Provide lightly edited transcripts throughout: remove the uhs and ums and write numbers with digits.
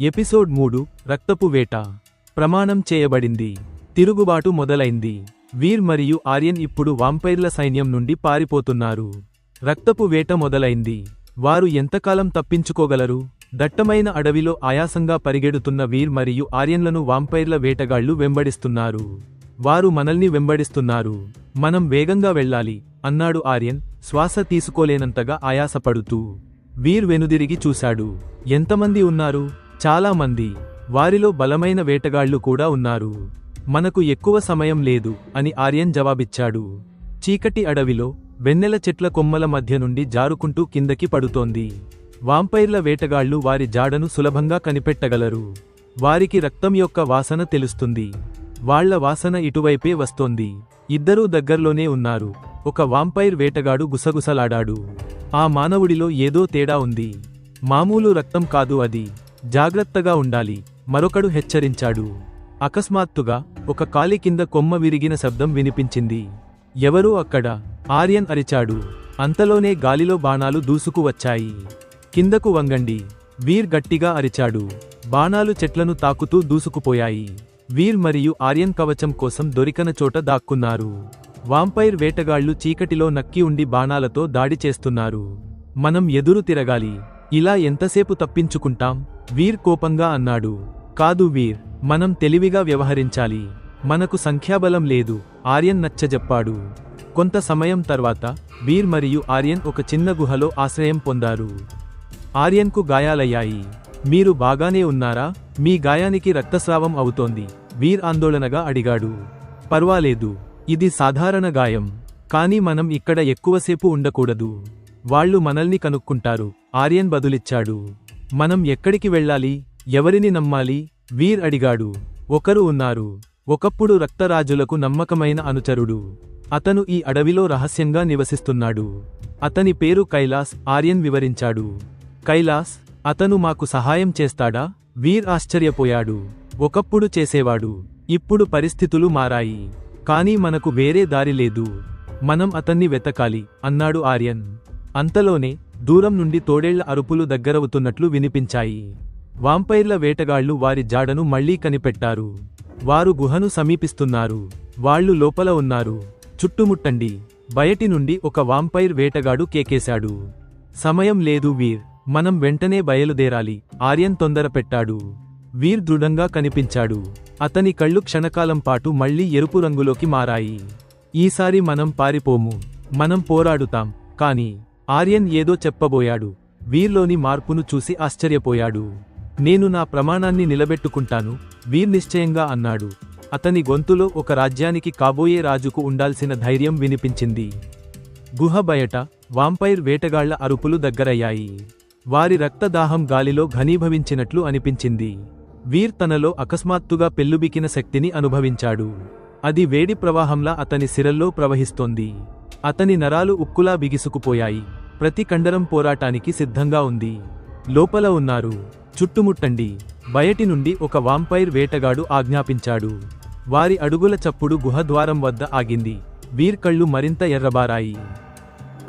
Episode 3 రక్తపు వేట. ప్రమాణం చేయబడింది. తిరుగుబాటు మొదలైంది. వీర్ మరియు ఆర్యన్ ఇప్పుడు వాంపైర్ల సైన్యం నుండి పారిపోతున్నారు. రక్తపు వేట మొదలైంది. వారు ఎంతకాలం తప్పించుకోగలరు? దట్టమైన అడవిలో ఆయాసంగా పరిగెడుతున్న వీర్ మరియు ఆర్యన్లను వాంపైర్ల వేటగాళ్లు వెంబడిస్తున్నారు. వారు మనల్ని వెంబడిస్తున్నారు. మనం వేగంగా వెళ్ళాలి అన్నాడు ఆర్యన్, శ్వాస తీసుకోలేనంతగా ఆయాసపడుతూ. వీర్ వెనుదిరిగి చూశాడు. ఎంతమంది ఉన్నారు? చాలా మంది. వారిలో బలమైన వేటగాళ్లు కూడా ఉన్నారు. మనకు ఎక్కువ సమయం లేదు అని ఆర్యన్ జవాబిచ్చాడు. చీకటి అడవిలో వెన్నెల చెట్ల కొమ్మల మధ్య నుండి జారుకుంటూ కిందకి పడుతోంది. వాంపైర్ల వేటగాళ్లు వారి జాడను సులభంగా కనిపెట్టగలరు. వారికి రక్తం యొక్క వాసన తెలుస్తుంది. వాళ్ల వాసన ఇటువైపే వస్తోంది. ఇద్దరూ దగ్గర్లోనే ఉన్నారు. ఒక వాంపైర్ వేటగాడు గుసగుసలాడాడు. ఆ మానవుడిలో ఏదో తేడా ఉంది. మామూలు రక్తం కాదు అది. జాగ్రత్తగా ఉండాలి, మరొకడు హెచ్చరించాడు. అకస్మాత్తుగా ఒక కాలి కింద కొమ్మ విరిగిన శబ్దం వినిపించింది. ఎవరూ అక్కడ? ఆర్యన్ అరిచాడు. అంతలోనే గాలిలో బాణాలు దూసుకువచ్చాయి. కిందకు వంగండి, వీర్ గట్టిగా అరిచాడు. బాణాలు చెట్లను తాకుతూ దూసుకుపోయాయి. వీర్ మరియు ఆర్యన్ కవచం కోసం దొరికన చోట దాక్కున్నారు. వాంపైర్ వేటగాళ్లు చీకటిలో నక్కి ఉండి బాణాలతో దాడి చేస్తున్నారు. మనం ఎదురు తిరగాలి. ఇలా ఎంతసేపు తప్పించుకుంటాం? వీర్ కోపంగా అన్నాడు. కాదు వీర్, మనం తెలివిగా వ్యవహరించాలి. మనకు సంఖ్యాబలం లేదు, ఆర్యన్ నచ్చజెప్పాడు. కొంత సమయం తర్వాత వీర్ మరియు ఆర్యన్ ఒక చిన్న గుహలో ఆశ్రయం పొందారు. ఆర్యన్కు గాయాలయ్యాయి. మీరు బాగానే ఉన్నారా? మీ గాయానికి రక్తస్రావం అవుతోంది, వీర్ ఆందోళనగా అడిగాడు. పర్వాలేదు, ఇది సాధారణ గాయం. కానీ మనం ఇక్కడ ఎక్కువసేపు ఉండకూడదు. వాళ్ళు మనల్ని కనుక్కుంటారు, ఆర్యన్ బదులిచ్చాడు. మనం ఎక్కడికి వెళ్ళాలి? ఎవరిని నమ్మాలి? వీర్ అడిగాడు. ఒకరు ఉన్నారు. ఒకప్పుడు రక్తరాజులకు నమ్మకమైన అనుచరుడు. అతను ఈ అడవిలో రహస్యంగా నివసిస్తున్నాడు. అతని పేరు కైలాస్, ఆర్యన్ వివరించాడు. కైలాస్? అతను మాకు సహాయం చేస్తాడా? వీర్ ఆశ్చర్యపోయాడు. ఒకప్పుడు చేసేవాడు. ఇప్పుడు పరిస్థితులు మారాయి. కానీ మనకు వేరే దారి లేదు. మనం అతన్ని వెతకాలి అన్నాడు ఆర్యన్. అంతలోనే దూరం నుండి తోడేళ్ల అరుపులు దగ్గరవుతున్నట్లు వినిపించాయి. వాంపైర్ల వేటగాళ్లు వారి జాడను మళ్లీ కనిపెట్టారు. వారు గుహను సమీపిస్తున్నారు. వాళ్లు లోపల ఉన్నారు. చుట్టుముట్టండి, బయటి నుండి ఒక వాంపైర్ వేటగాడు కేకేశాడు. సమయం లేదు వీర్, మనం వెంటనే బయలుదేరాలి, ఆర్యన్ తొందరపెట్టాడు. వీర్ దృఢంగా కనిపించాడు. అతని కళ్ళు క్షణకాలం పాటు మళ్లీ ఎరుపు రంగులోకి మారాయి. ఈసారి మనం పారిపోము, మనం పోరాడుతాం. కాని ఆర్యన్ ఏదో చెప్పబోయాడు. వీర్లోని మార్పును చూసి ఆశ్చర్యపోయాడు. నేను నా ప్రమాణాన్ని నిలబెట్టుకుంటాను, వీర్ నిశ్చయంగా అన్నాడు. అతని గొంతులో ఒక రాజ్యానికి కాబోయే రాజుకు ఉండాల్సిన ధైర్యం వినిపించింది. గుహ బయట వాంపైర్ వేటగాళ్ల అరుపులు దగ్గరయ్యాయి. వారి రక్తదాహం గాలిలో ఘనీభవించినట్లు అనిపించింది. వీర్ తనలో అకస్మాత్తుగా పెల్లుబికిన శక్తిని అనుభవించాడు. అది వేడి ప్రవాహంలా అతని సిరల్లో ప్రవహిస్తోంది. అతని నరాలు ఉక్కులా బిగిసుకుపోయాయి. ప్రతి కండరం పోరాటానికి సిద్ధంగా ఉంది. లోపల ఉన్నారు. చుట్టుముట్టండి, బయటి నుండి ఒక వాంపైర్ వేటగాడు ఆజ్ఞాపించాడు. వారి అడుగుల చప్పుడు గుహద్వారం వద్ద ఆగింది. వీర్ కళ్ళు మరింత ఎర్రబారాయి.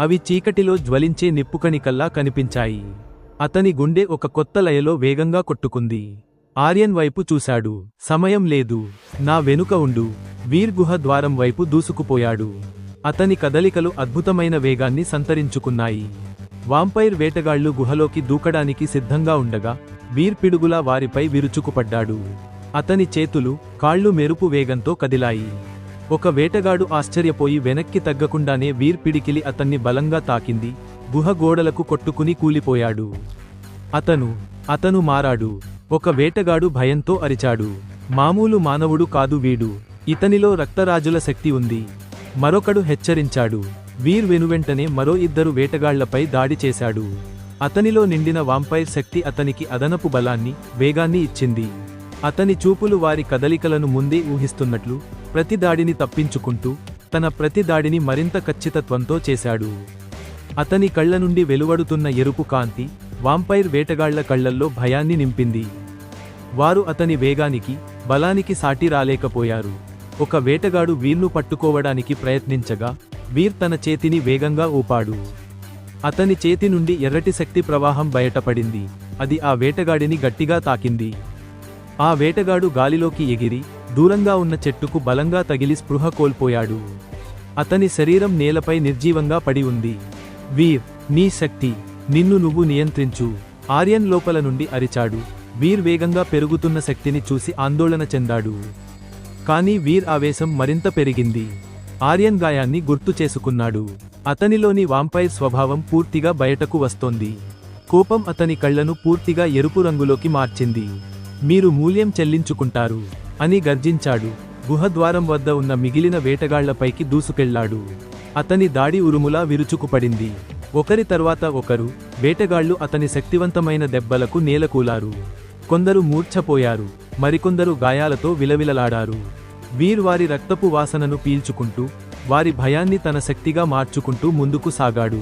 అవి చీకటిలో జ్వలించే నిప్పుకణికల్లా కనిపించాయి. అతని గుండె ఒక కొత్త లయలో వేగంగా కొట్టుకుంది. ఆర్యన్ వైపు చూశాడు. సమయం లేదు, నా వెనుక ఉండు. వీర్ గుహ ద్వారం వైపు దూసుకుపోయాడు. అతని కదలికలు అద్భుతమైన వేగాన్ని సంతరించుకున్నాయి. వాంపైర్ వేటగాళ్లు గుహలోకి దూకడానికి సిద్ధంగా ఉండగా వీర్ పిడుగులా వారిపై విరుచుకుపడ్డాడు. అతని చేతులు, కాళ్లు మెరుపు వేగంతో కదిలాయి. ఒక వేటగాడు ఆశ్చర్యపోయి వెనక్కి తగ్గకుండానే వీర్ పిడికిలి అతన్ని బలంగా తాకింది. గుహ గోడలకు కొట్టుకుని కూలిపోయాడు. అతను మారాడు. ఒక వేటగాడు భయంతో అరిచాడు. మామూలు మానవుడు కాదు వీడు, ఇతనిలో రక్తరాజుల శక్తి ఉంది. మరొకడు హెచ్చరించాడు. వీర్ వెనువెంటనే మరో ఇద్దరు వేటగాళ్లపై దాడి చేశాడు. అతనిలో నిండిన వాంపైర్ శక్తి అతనికి అదనపు బలాన్ని, వేగాన్ని ఇచ్చింది. అతని చూపులు వారి కదలికలను ముందే ఊహిస్తున్నట్లు, ప్రతి దాడిని తప్పించుకుంటూ తన ప్రతి దాడిని మరింత ఖచ్చితత్వంతో చేశాడు. అతని కళ్ల నుండి వెలువడుతున్న ఎరుపు కాంతి వాంపైర్ వేటగాళ్ల కళ్లల్లో భయాన్ని నింపింది. వారు అతని వేగానికి, బలానికి సాటి రాలేకపోయారు. ఒక వేటగాడు వీర్ను పట్టుకోవడానికి ప్రయత్నించగా వీర్ తన చేతిని వేగంగా ఊపాడు. అతని చేతి నుండి ఎర్రటి శక్తి ప్రవాహం బయటపడింది. అది ఆ వేటగాడిని గట్టిగా తాకింది. ఆ వేటగాడు గాలిలోకి ఎగిరి దూరంగా ఉన్న చెట్టుకు బలంగా తగిలి స్పృహ కోల్పోయాడు. అతని శరీరం నేలపై నిర్జీవంగా పడి ఉంది. వీర్, నీ శక్తి, నిన్ను నువ్వు నియంత్రించు, ఆర్యన్ లోపల నుండి అరిచాడు. వీర్ వేగంగా పెరుగుతున్న శక్తిని చూసి ఆందోళన చెందాడు. కానీ వీర్ ఆవేశం మరింత పెరిగింది. ఆర్యన్ గాయాన్ని గుర్తు చేసుకున్నాడు. అతనిలోని వాంపైర్ స్వభావం పూర్తిగా బయటకు వస్తోంది. కోపం అతని కళ్లను పూర్తిగా ఎరుపు రంగులోకి మార్చింది. మీరు మూల్యం చెల్లించుకుంటారు అని గర్జించాడు. గుహద్వారం వద్ద ఉన్న మిగిలిన వేటగాళ్లపైకి దూసుకెళ్లాడు. అతని దాడి ఉరుములా విరుచుకుపడింది. ఒకరి తర్వాత ఒకరు వేటగాళ్లు అతని శక్తివంతమైన దెబ్బలకు నేలకూలారు. కొందరు మూర్ఛపోయారు, మరికొందరు గాయాలతో విలవిలలాడారు. వీర్ వారి రక్తపు వాసనను పీల్చుకుంటూ వారి భయాన్ని తన శక్తిగా మార్చుకుంటూ ముందుకు సాగాడు.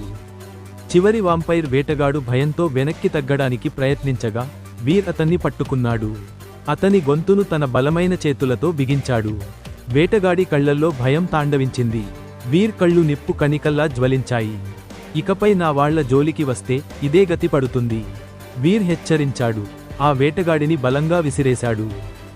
చివరి వాంపైర్ వేటగాడు భయంతో వెనక్కి తగ్గడానికి ప్రయత్నించగా వీర్ అతన్ని పట్టుకున్నాడు. అతని గొంతును తన బలమైన చేతులతో బిగించాడు. వేటగాడి కళ్లల్లో భయం తాండవించింది. వీర్ కళ్ళు నిప్పు కణికల్లా జ్వలించాయి. ఇకపై నా వాళ్ల జోలికి వస్తే ఇదే గతి పడుతుంది, వీర్ హెచ్చరించాడు. ఆ వేటగాడిని బలంగా విసిరేశాడు.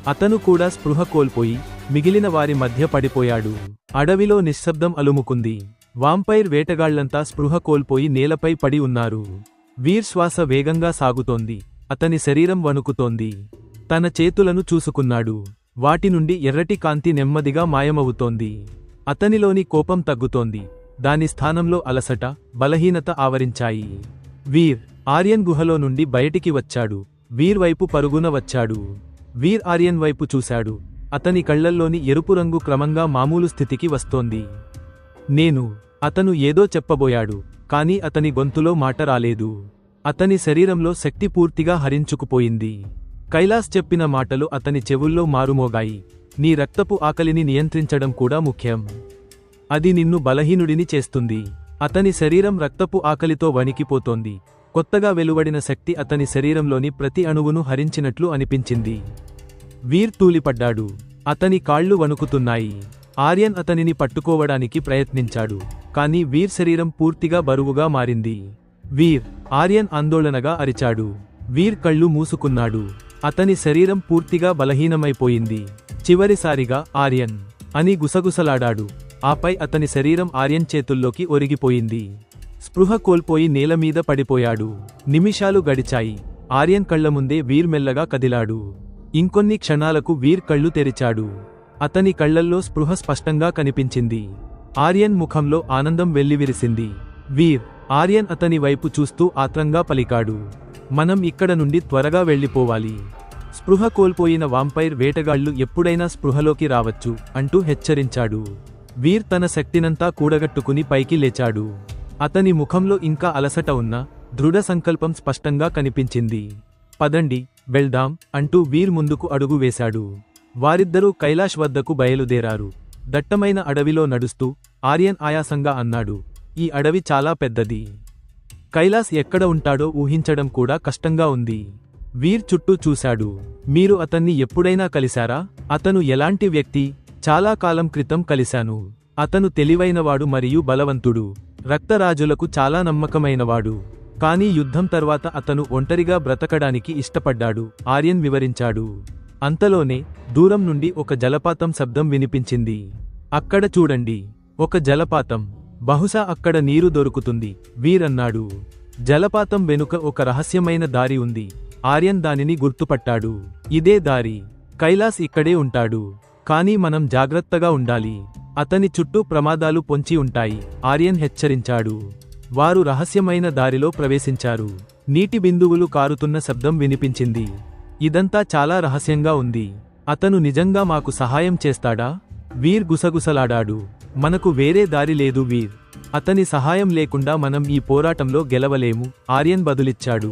అతను కూడా స్పృహ కోల్పోయి మిగిలిన వారి మధ్య పడిపోయాడు. అడవిలో నిశ్శబ్దం అలుముకుంది. వాంపైర్ వేటగాళ్లంతా స్పృహ కోల్పోయి నేలపై పడి ఉన్నారు. వీర్ శ్వాస వేగంగా సాగుతోంది. అతని శరీరం వణుకుతోంది. తన చేతులను చూసుకున్నాడు. వాటి నుండి ఎర్రటి కాంతి నెమ్మదిగా మాయమవుతోంది. అతనిలోని కోపం తగ్గుతోంది. దాని స్థానంలో అలసట, బలహీనత ఆవరించాయి. వీర్, ఆర్యన్ గుహలో నుండి బయటికి వచ్చాడు. వీర్ వైపు పరుగున వచ్చాడు. వీర్ ఆర్యన్ వైపు చూశాడు. అతని కళ్లల్లోని ఎరుపు రంగు క్రమంగా మామూలు స్థితికి వస్తోంది. అతను ఏదో చెప్పబోయాడు, కాని అతని గొంతులో మాట రాలేదు. అతని శరీరంలో శక్తి పూర్తిగా హరించుకుపోయింది. కైలాస్ చెప్పిన మాటలు అతని చెవుల్లో మారుమోగాయి. నీ రక్తపు ఆకలిని నియంత్రించడం కూడా ముఖ్యం. అది నిన్ను బలహీనుడిని చేస్తుంది. అతని శరీరం రక్తపు ఆకలితో వణికిపోతోంది. కొత్తగా వెలువడిన శక్తి అతని శరీరంలోని ప్రతి అణువును హరించినట్లు అనిపించింది. వీర్ తూలిపడ్డాడు. అతని కాళ్లు వణుకుతున్నాయి. ఆర్యన్ అతనిని పట్టుకోవడానికి ప్రయత్నించాడు, కాని వీర్ శరీరం పూర్తిగా బరువుగా మారింది. వీర్, ఆర్యన్ ఆందోళనగా అరిచాడు. వీర్ కళ్ళు మూసుకున్నాడు. అతని శరీరం పూర్తిగా బలహీనమైపోయింది. చివరిసారిగా ఆర్యన్ అని గుసగుసలాడాడు. ఆపై అతని శరీరం ఆర్యన్ చేతుల్లోకి ఒరిగిపోయింది. స్పృహ కోల్పోయి నేలమీద పడిపోయాడు. నిమిషాలు గడిచాయి. ఆర్యన్ కళ్ల ముందే వీర్ మెల్లగా కదిలాడు. ఇంకొన్ని క్షణాలకు వీర్ కళ్ళు తెరిచాడు. అతని కళ్లల్లో స్పృహ స్పష్టంగా కనిపించింది. ఆర్యన్ ముఖంలో ఆనందం వెల్లివిరిసింది. వీర్, ఆర్యన్ అతని వైపు చూస్తూ ఆత్రంగా పలికాడు. మనం ఇక్కడ నుండి త్వరగా వెళ్ళిపోవాలి. స్పృహ కోల్పోయిన వాంపైర్ వేటగాళ్లు ఎప్పుడైనా స్పృహలోకి రావచ్చు అంటూ హెచ్చరించాడు. వీర్ తన శక్తినంతా కూడగట్టుకుని పైకి లేచాడు. అతని ముఖంలో ఇంకా అలసట ఉన్న దృఢ సంకల్పం స్పష్టంగా కనిపించింది. పదండి, వెళ్దాం అంటూ వీర్ ముందుకు అడుగు వేశాడు. వారిద్దరూ కైలాష్ వద్దకు బయలుదేరారు. దట్టమైన అడవిలో నడుస్తూ ఆర్యన్ ఆయాసంగా అన్నాడు, ఈ అడవి చాలా పెద్దది. కైలాస్ ఎక్కడ ఉంటాడో ఊహించడం కూడా కష్టంగా ఉంది. వీర్ చుట్టూ చూశాడు. మీరు అతన్ని ఎప్పుడైనా కలిశారా? అతను ఎలాంటి వ్యక్తి? చాలా కాలం క్రితం కలిశాను. అతను తెలివైనవాడు మరియు బలవంతుడు. రక్తరాజులకు చాలా నమ్మకమైనవాడు. కానీ యుద్ధం తర్వాత అతను ఒంటరిగా బ్రతకడానికి ఇష్టపడ్డాడు, ఆర్యన్ వివరించాడు. అంతలోనే దూరం నుండి ఒక జలపాతం శబ్దం వినిపించింది. అక్కడ చూడండి, ఒక జలపాతం. బహుశా అక్కడ నీరు దొరుకుతుంది, వీరన్నాడు. జలపాతం వెనుక ఒక రహస్యమైన దారి ఉంది. ఆర్యన్ దానిని గుర్తుపట్టాడు. ఇదే దారి. కైలాస్ ఇక్కడే ఉంటాడు. కానీ మనం జాగ్రత్తగా ఉండాలి. అతని చుట్టూ ప్రమాదాలు పొంచి ఉంటాయి, ఆర్యన్ హెచ్చరించాడు. వారు రహస్యమైన దారిలో ప్రవేశించారు. నీటి బిందువులు కారుతున్న శబ్దం వినిపించింది. ఇదంతా చాలా రహస్యంగా ఉంది. అతను నిజంగా మాకు సహాయం చేస్తాడా? వీర్ గుసగుసలాడాడు. మనకు వేరే దారి లేదు వీర్. అతని సహాయం లేకుండా మనం ఈ పోరాటంలో గెలవలేము, ఆర్యన్ బదులిచ్చాడు.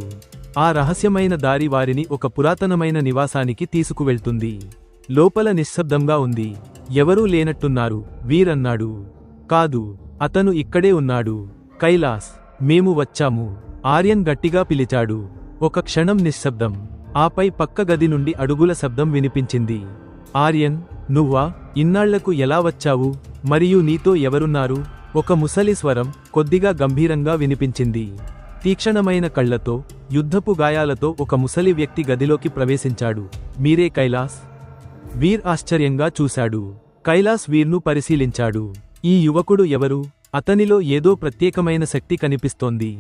ఆ రహస్యమైన దారి వారిని ఒక పురాతనమైన నివాసానికి తీసుకువెళ్తుంది. లోపల నిశ్శబ్దంగా ఉంది. ఎవరూ లేనట్టున్నారు, వీరన్నాడు. కాదు, అతను ఇక్కడే ఉన్నాడు. కైలాస్, మేము వచ్చాము, ఆర్యన్ గట్టిగా పిలిచాడు. ఒక క్షణం నిశ్శబ్దం. ఆపై పక్క గది నుండి అడుగుల శబ్దం వినిపించింది. ఆర్యన్, నువ్వా? ఇన్నాళ్లకు ఎలా వచ్చావు? మరియు నీతో ఎవరున్నారు? ఒక ముసలి స్వరం కొద్దిగా గంభీరంగా వినిపించింది. తీక్షణమైన కళ్లతో, యుద్ధపు గాయాలతో ఒక ముసలి వ్యక్తి గదిలోకి ప్రవేశించాడు. మీరే కైలాస్? వీర్ ఆశ్చర్యంగా చూశాడు. కైలాస్ వీర్ను పరిశీలించాడు. ఈ యువకుడు ఎవరు? అతనిలో ఏదో ప్రత్యేకమైన శక్తి కనిపిస్తోంది.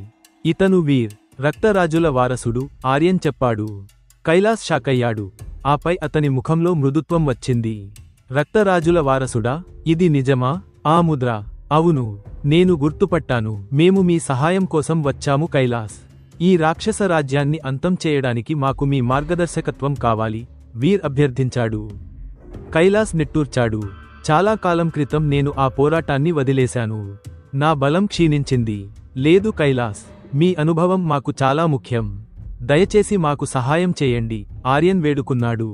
ఇతను వీర్, రక్తరాజుల వారసుడు, ఆర్యన్ చెప్పాడు. కైలాస్ షాకయ్యాడు. ఆపై అతని ముఖంలో మృదుత్వం వచ్చింది. రక్తరాజుల వారసుడా? ఇది నిజమా? ఆ ముద్ర. అవును, నేను గుర్తుపట్టాను. మేము మీ సహాయం కోసం వచ్చాము కైలాస్. ఈ రాక్షస రాజ్యాన్ని అంతం చేయడానికి మాకు మీ మార్గదర్శకత్వం కావాలి, వీర్ అభ్యర్థించాడు. కైలాస్ నిట్టూర్చాడు. చాలా కాలం క్రితం నేను ఆ పోరాటాన్ని వదిలేశాను. నా బలం క్షీణించింది. లేదు కైలాస్, మీ అనుభవం మాకు చాలా ముఖ్యం. దయచేసి మాకు సహాయం చేయండి, ఆర్యన్ వేడుకున్నాడు.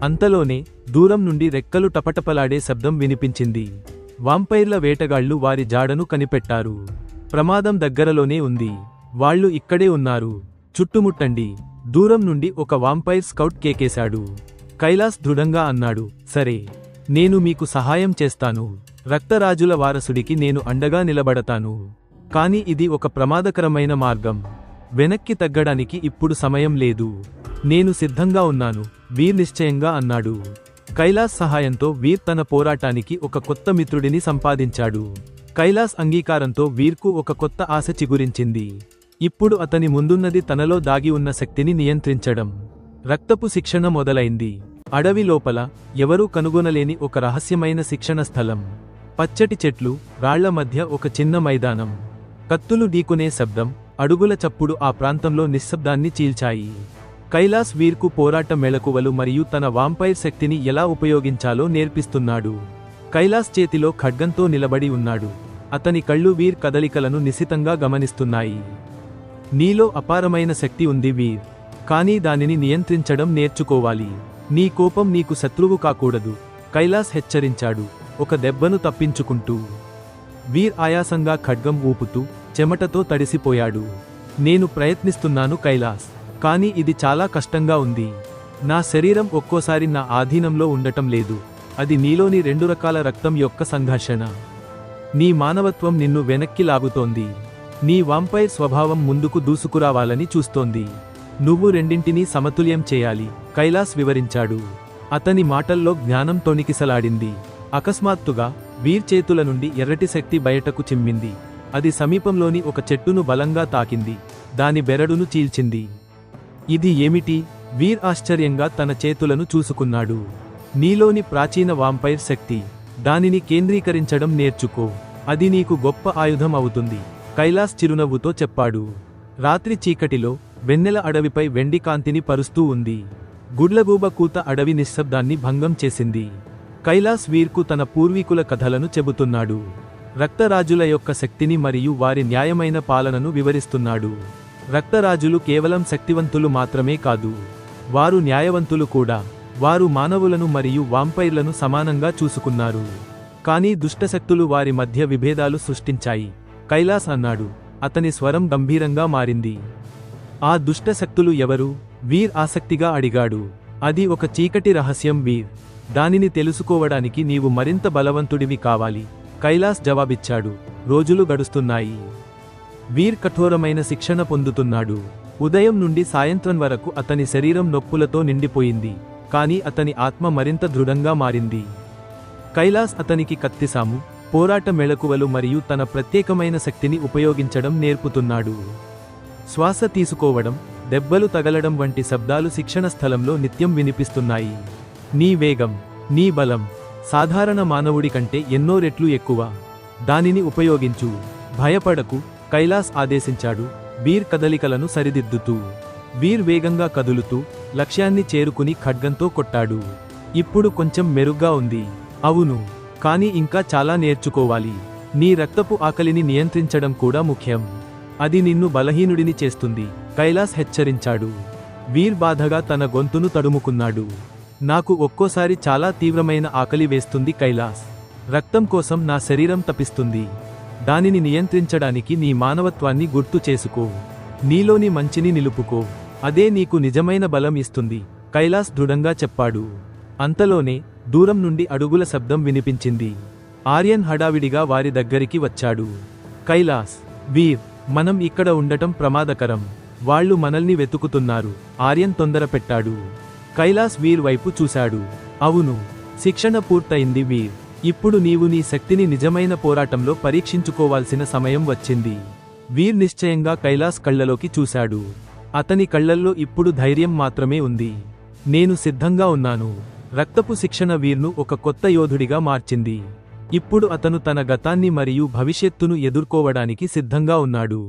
అంతలోనే దూరం నుండి రెక్కలు టపటపలాడే శబ్దం వినిపించింది. వాంపైర్ల వేటగాళ్లు వారి జాడను కనిపెట్టారు. ప్రమాదం దగ్గరలోనే ఉంది. వాళ్ళు ఇక్కడే ఉన్నారు. చుట్టుముట్టండి. దూరం నుండి ఒక వాంపైర్ స్కౌట్ కేకేశాడు. కైలాస్ దృఢంగా అన్నాడు, సరే, నేను మీకు సహాయం చేస్తాను. రక్తరాజుల వారసుడికి నేను అండగా నిలబడతాను. కాని ఇది ఒక ప్రమాదకరమైన మార్గం. వెనక్కి తగ్గడానికి ఇప్పుడు సమయం లేదు. నేను సిద్ధంగా ఉన్నాను, వీర్ నిశ్చయంగా అన్నాడు. కైలాస్ సహాయంతో వీర్ తన పోరాటానికి ఒక కొత్త మిత్రుడిని సంపాదించాడు. కైలాస్ అంగీకారంతో వీర్కు ఒక కొత్త ఆశ చిగురించింది. ఇప్పుడు అతని ముందున్నది తనలో దాగి ఉన్న శక్తిని నియంత్రించడం. రక్తపు శిక్షణ మొదలైంది. అడవి లోపల ఎవరూ కనుగొనలేని ఒక రహస్యమైన శిక్షణ స్థలం. పచ్చటి చెట్లు, రాళ్ల మధ్య ఒక చిన్న మైదానం. కత్తులు ఢీకొనే శబ్దం, అడుగుల చప్పుడు ఆ ప్రాంతంలో నిశ్శబ్దాన్ని చీల్చాయి. కైలాస్ వీర్కు పోరాట మెళకువలు మరియు తన వాంపైర్ శక్తిని ఎలా ఉపయోగించాలో నేర్పిస్తున్నాడు. కైలాస్ చేతిలో ఖడ్గంతో నిలబడి ఉన్నాడు. అతని కళ్ళు వీర్ కదలికలను నిశితంగా గమనిస్తున్నాయి. నీలో అపారమైన శక్తి ఉంది వీర్, కానీ దానిని నియంత్రించడం నేర్చుకోవాలి. నీ కోపం నీకు శత్రువు కాకూడదు, కైలాస్ హెచ్చరించాడు, ఒక దెబ్బను తప్పించుకుంటూ. వీర్ ఆయాసంగా ఖడ్గం ఊపుతూ, చెమటతో తడిసిపోయాడు. నేను ప్రయత్నిస్తున్నాను కైలాస్, కానీ ఇది చాలా కష్టంగా ఉంది. నా శరీరం ఒక్కోసారి నా ఆధీనంలో ఉండటం లేదు. అది నీలోని 2 రకాల రక్తం యొక్క సంఘర్షణ. నీ మానవత్వం నిన్ను వెనక్కి లాగుతోంది. నీ వాంపైర్ స్వభావం ముందుకు దూసుకురావాలని చూస్తోంది. నువ్వు రెండింటినీ సమతుల్యం చేయాలి, కైలాస్ వివరించాడు. అతని మాటల్లో జ్ఞానం తొణికిసలాడింది. అకస్మాత్తుగా వీర్ చేతుల నుండి ఎర్రటి శక్తి బయటకు చిమ్మింది. అది సమీపంలోని ఒక చెట్టును బలంగా తాకింది. దాని బెరడును చీల్చింది. ఇది ఏమిటి? వీర్ ఆశ్చర్యంగా తన చేతులను చూసుకున్నాడు. నీలోని ప్రాచీన వాంపైర్ శక్తి. దానిని కేంద్రీకరించడం నేర్చుకో. అది నీకు గొప్ప ఆయుధం అవుతుంది, కైలాస్ చిరునవ్వుతో చెప్పాడు. రాత్రి చీకటిలో వెన్నెల అడవిపై వెండి కాంతిని పరుస్తూ ఉంది. గుడ్లగూబ కూత అడవి నిశ్శబ్దాన్ని భంగం చేసింది. కైలాస్ వీర్కు తన పూర్వీకుల కథలను చెబుతున్నాడు. రక్తరాజుల యొక్క శక్తిని మరియు వారి న్యాయమైన పాలనను వివరిస్తున్నాడు. రక్తరాజులు కేవలం శక్తివంతులు మాత్రమే కాదు, వారు న్యాయవంతులు కూడా. వారు మానవులను మరియు వాంపైర్లను సమానంగా చూసుకున్నారు. కానీ దుష్టశక్తులు వారి మధ్య విభేదాలు సృష్టించాయి, కైలాస్ అన్నాడు. అతని స్వరం గంభీరంగా మారింది. ఆ దుష్టశక్తులు ఎవరు? వీర్ ఆసక్తిగా అడిగాడు. అది ఒక చీకటి రహస్యం వీర్. దానిని తెలుసుకోవడానికి నీవు మరింత బలవంతుడివి కావాలి, కైలాస్ జవాబిచ్చాడు. రోజులు గడుస్తున్నాయి. వీర్ కఠోరమైన శిక్షణ పొందుతున్నాడు. ఉదయం నుండి సాయంత్రం వరకు అతని శరీరం నొప్పులతో నిండిపోయింది, కానీ అతని ఆత్మ మరింత దృఢంగా మారింది. కైలాస్ అతనికి కత్తిసాము, పోరాట మెళకువలు మరియు తన ప్రత్యేకమైన శక్తిని ఉపయోగించడం నేర్పుతున్నాడు. శ్వాస తీసుకోవడం, దెబ్బలు తగలడం వంటి శబ్దాలు శిక్షణ స్థలంలో నిత్యం వినిపిస్తున్నాయి. నీ వేగం, నీ బలం సాధారణ మానవుడి కంటే ఎన్నో రెట్లు ఎక్కువ. దానిని ఉపయోగించు, భయపడకు, కైలాస్ ఆదేశించాడు, వీర్ కదలికలను సరిదిద్దుతూ. వీర్ వేగంగా కదులుతూ లక్ష్యాన్ని చేరుకుని ఖడ్గంతో కొట్టాడు. ఇప్పుడు కొంచెం మెరుగ్గా ఉంది. అవును, కానీ ఇంకా చాలా నేర్చుకోవాలి. నీ రక్తపు ఆకలిని నియంత్రించడం కూడా ముఖ్యం. అది నిన్ను బలహీనుడిని చేస్తుంది, కైలాస్ హెచ్చరించాడు. వీర్ బాధగా తన గొంతును తడుముకున్నాడు. నాకు ఒక్కోసారి చాలా తీవ్రమైన ఆకలి వేస్తుంది కైలాస్. రక్తం కోసం నా శరీరం తపిస్తుంది. దానిని నియంత్రించడానికి నీ మానవత్వాన్ని గుర్తు చేసుకో. నీలోని మంచిని నిలుపుకో. అదే నీకు నిజమైన బలం ఇస్తుంది, కైలాస్ దృఢంగా చెప్పాడు. అంతలోనే దూరం నుండి అడుగుల శబ్దం వినిపించింది. ఆర్యన్ హడావిడిగా వారి దగ్గరికి వచ్చాడు. కైలాస్, వీర్, మనం ఇక్కడ ఉండటం ప్రమాదకరం. వాళ్ళు మనల్ని వెతుకుతున్నారు. ఆర్యన్ తొందర పెట్టాడు. కైలాస్ వీర్ వైపు చూశాడు. అవును, శిక్షణ పూర్తయింది వీర్. ఇప్పుడు నీవు నీ శక్తిని నిజమైన పోరాటంలో పరీక్షించుకోవాల్సిన సమయం వచ్చింది. వీర్ నిశ్చయంగా కైలాస్ కళ్ళలోకి చూశాడు. అతని కళ్ళల్లో ఇప్పుడు ధైర్యం మాత్రమే ఉంది. నేను సిద్ధంగా ఉన్నాను. రక్తపు శిక్షణ వీర్ను ఒక కొత్త యోధుడిగా మార్చింది. ఇప్పుడు అతను తన గతాన్ని మరియు భవిష్యత్తును ఎదుర్కోవడానికి సిద్ధంగా ఉన్నాడు.